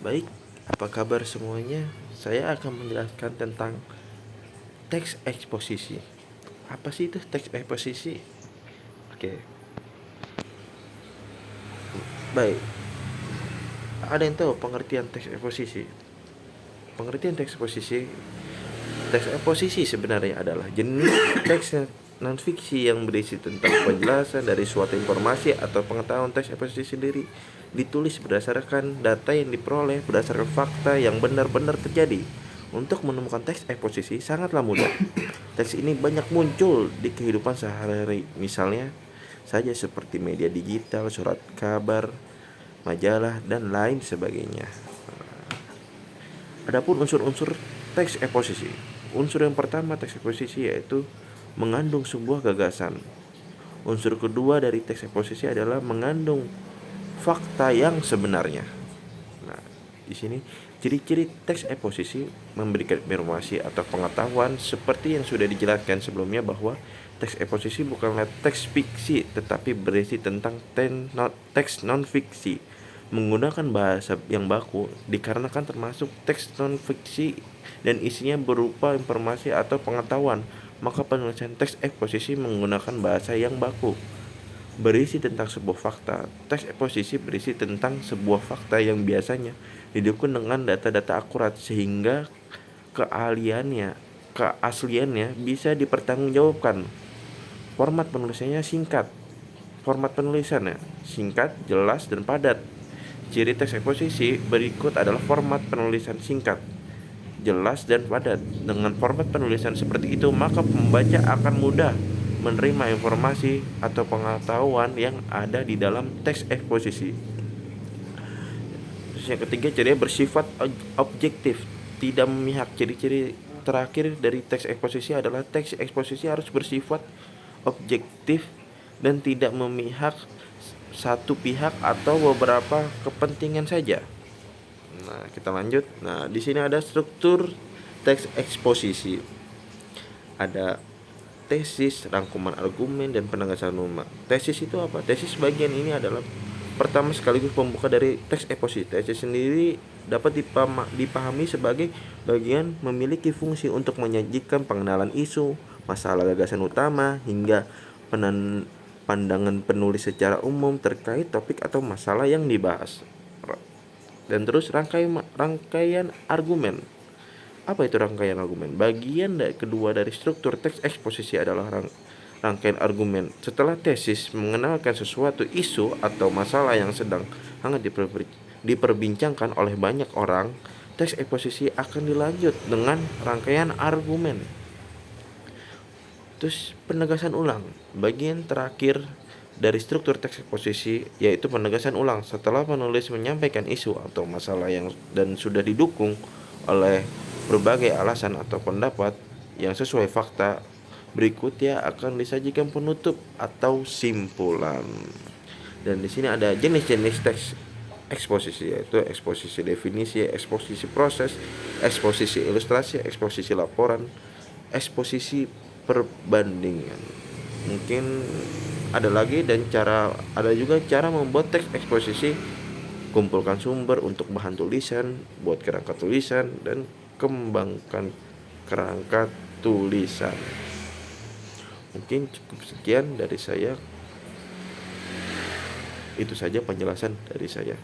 Baik, apa kabar semuanya? Saya akan menjelaskan tentang teks eksposisi. Apa sih itu teks eksposisi? Oke, baik. Ada yang tahu pengertian teks eksposisi? Pengertian teks eksposisi sebenarnya adalah jenis teks non fiksi yang berisi tentang penjelasan dari suatu informasi atau pengetahuan. Teks eksposisi sendiri ditulis berdasarkan data yang diperoleh berdasarkan fakta yang benar-benar terjadi. Untuk menemukan teks eksposisi sangatlah mudah. Teks ini banyak muncul di kehidupan sehari-hari, misalnya saja seperti media digital, surat kabar, majalah, dan lain sebagainya. Adapun unsur-unsur teks eksposisi. Unsur yang pertama teks eksposisi yaitu mengandung sebuah gagasan. Unsur kedua dari teks eksposisi adalah mengandung fakta yang sebenarnya. Nah, di sini ciri-ciri teks eksposisi memberikan informasi atau pengetahuan seperti yang sudah dijelaskan sebelumnya bahwa teks eksposisi bukanlah teks fiksi tetapi berisi tentang teks non fiksi menggunakan bahasa yang baku dikarenakan termasuk teks non fiksi dan isinya berupa informasi atau pengetahuan, maka penulisan teks eksposisi menggunakan bahasa yang baku berisi tentang sebuah fakta. Teks eksposisi berisi tentang sebuah fakta yang biasanya didukung dengan data-data akurat sehingga keasliannya bisa dipertanggungjawabkan. Format penulisannya singkat. Format penulisannya singkat, jelas, dan padat. Ciri teks eksposisi berikut adalah format penulisan singkat, jelas, dan padat. Dengan format penulisan seperti itu, maka pembaca akan mudah menerima informasi atau pengetahuan yang ada di dalam teks eksposisi. Terus yang ketiga, cirinya bersifat objektif, tidak memihak. Ciri-ciri terakhir dari teks eksposisi adalah teks eksposisi harus bersifat objektif dan tidak memihak satu pihak atau beberapa kepentingan saja. Nah, kita lanjut. Nah, di sini ada struktur teks eksposisi. Ada tesis, rangkuman argumen, dan penegasan norma. Tesis itu apa? Tesis bagian ini adalah pertama sekaligus pembuka dari teks eksposisi. Tesis sendiri dapat dipahami sebagai bagian memiliki fungsi untuk menyajikan pengenalan isu, masalah gagasan utama, hingga pandangan penulis secara umum terkait topik atau masalah yang dibahas. Dan terus rangkaian argumen. Apa itu rangkaian argumen? Bagian kedua dari struktur teks eksposisi adalah rangkaian argumen. Setelah tesis mengenalkan sesuatu isu atau masalah yang sedang hangat diperbincangkan oleh banyak orang, teks eksposisi akan dilanjut dengan rangkaian argumen. Terus penegasan ulang. Bagian terakhir dari struktur teks eksposisi yaitu penegasan ulang. Setelah penulis menyampaikan isu atau masalah yang dan sudah didukung oleh berbagai alasan atau pendapat yang sesuai fakta, berikutnya akan disajikan penutup atau simpulan. Dan di sini ada jenis-jenis teks eksposisi, yaitu eksposisi definisi, eksposisi proses, eksposisi ilustrasi, eksposisi laporan, eksposisi perbandingan. Mungkin ada lagi ada juga cara membuat teks eksposisi. Kumpulkan sumber untuk bahan tulisan, buat kerangka tulisan, dan kembangkan kerangka tulisan. Mungkin cukup sekian dari saya. Itu saja penjelasan dari saya.